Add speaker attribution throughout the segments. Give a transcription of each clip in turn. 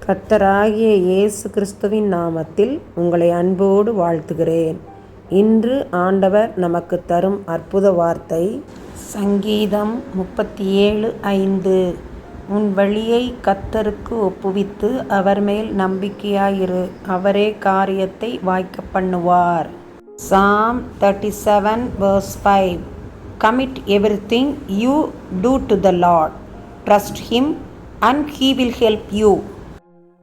Speaker 1: கர்த்தராகிய இயேசு கிறிஸ்துவின் நாமத்தில் உங்களை அன்போடு வாழ்த்துகிறேன். இன்று ஆண்டவர் நமக்கு தரும் அற்புத வார்த்தை சங்கீதம் 37:5. உன் வழியை கர்த்தருக்கு ஒப்புவித்து அவர் மேல் நம்பிக்கையாயிரு, அவரே காரியத்தை வாய்க்க பண்ணுவார். Psalm 37:5. Commit everything you do to the Lord. Trust him and he will help you.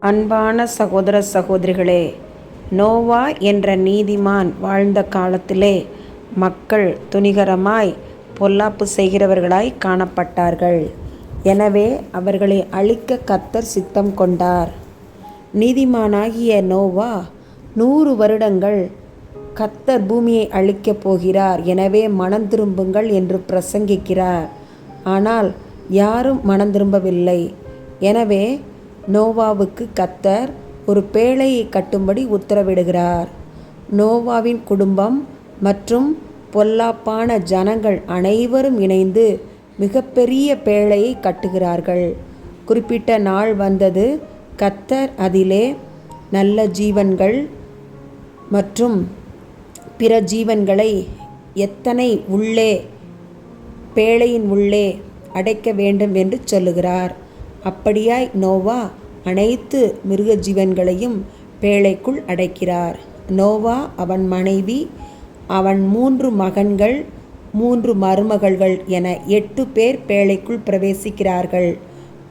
Speaker 1: அன்பான சகோதர சகோதரிகளே, நோவா என்ற நீதிமான் வாழ்ந்த காலத்திலே மக்கள் துணிகரமாய் பொல்லாப்பு செய்கிறவர்களாய் காணப்பட்டார்கள். எனவே அவர்களை அழிக்க கர்த்தர் சித்தம் கொண்டார். நீதிமானாகிய நோவா 100 வருடங்கள் கர்த்தர் பூமியை அழிக்கப் போகிறார், எனவே மனம் திரும்புங்கள் என்று பிரசங்கிக்கிறார். ஆனால் யாரும் மனம் திரும்பவில்லை. எனவே நோவாவுக்கு கர்த்தர் ஒரு பேழையை கட்டும்படி உத்தரவிடுகிறார். நோவாவின் குடும்பம் மற்றும் பொல்லாப்பான ஜனங்கள் அனைவரும் இணைந்து மிகப்பெரிய பேழையை கட்டுகிறார்கள். குறிப்பிட்ட நாள் வந்தது. கர்த்தர் அதிலே நல்ல ஜீவன்கள் மற்றும் பிற ஜீவன்களை எத்தனை உள்ளே பேழையின் உள்ளே அடைக்க வேண்டும் என்று சொல்லுகிறார். அப்படியாய் நோவா அனைத்து மிருக ஜீவன்களையும் பேழைக்குள் அடைக்கிறார். நோவா, அவன் மனைவி, அவன் 3 மகன்கள், 3 மருமகள்கள் என 8 பேர் பேழைக்குள் பிரவேசிக்கிறார்கள்.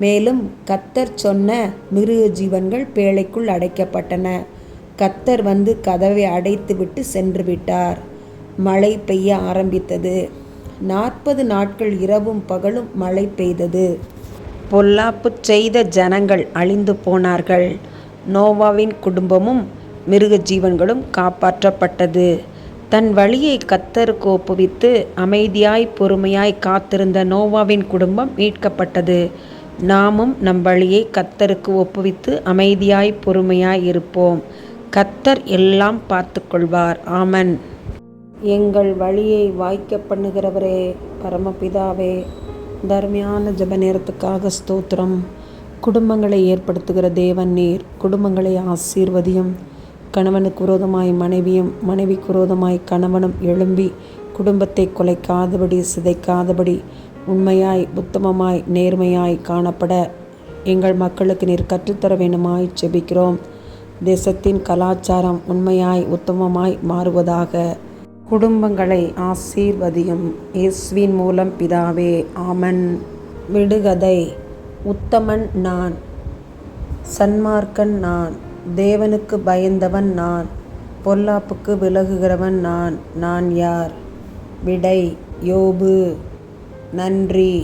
Speaker 1: மேலும் கர்த்தர் சொன்ன மிருக ஜீவன்கள் பேழைக்குள் அடைக்கப்பட்டன. கர்த்தர் வந்து கதவை அடைத்துவிட்டு சென்று விட்டார். மழை பெய்ய ஆரம்பித்தது. 40 நாட்கள் இரவும் பகலும் மழை பெய்தது. பொல்லாப்பு செய்த ஜனங்கள் அழிந்து போனார்கள். நோவாவின் குடும்பமும் மிருக ஜீவன்களும் காப்பாற்றப்பட்டது. தன் வழியை கர்த்தருக்கு ஒப்புவித்து அமைதியாய் பொறுமையாய் காத்திருந்த நோவாவின் குடும்பம் மீட்கப்பட்டது. நாமும் நம் வழியை கர்த்தருக்கு ஒப்புவித்து அமைதியாய் பொறுமையாய் இருப்போம். கர்த்தர் எல்லாம் பார்த்து கொள்வார். ஆமென். எங்கள் வழியை வாய்க்க பண்ணுகிறவரே, பரமபிதாவே, தர்மியான ஜெப நேரத்துக்காக ஸ்தோத்திரம். குடும்பங்களை ஏற்படுத்துகிற தேவன் நீர். குடும்பங்களை ஆசீர்வதியும். கணவனுக்கு விரோதமாய் மனைவியும், மனைவிக்கு விரோதமாய் கணவனும் எழும்பி குடும்பத்தை குலைக்காதபடி, சிதைக்காதபடி உண்மையாய், உத்தமமாய், நேர்மையாய் காணப்பட எங்கள் மக்களுக்கு நீர் கற்றுத்தர வேண்டுமாய் ஜெபிக்கிறோம். தேசத்தின் கலாச்சாரம் உண்மையாய், உத்தமமாய் மாறுவதாக. குடும்பங்களை ஆசீர்வதியும். இயேசுவின் மூலம் பிதாவே, ஆமென். விடுகதை. உத்தமன் நான், சன்மார்க்கன் நான், தேவனுக்கு பயந்தவன் நான், பொல்லாப்புக்கு விலகுகிறவன் நான். நான் யார்? விடை: யோபு. நன்றி.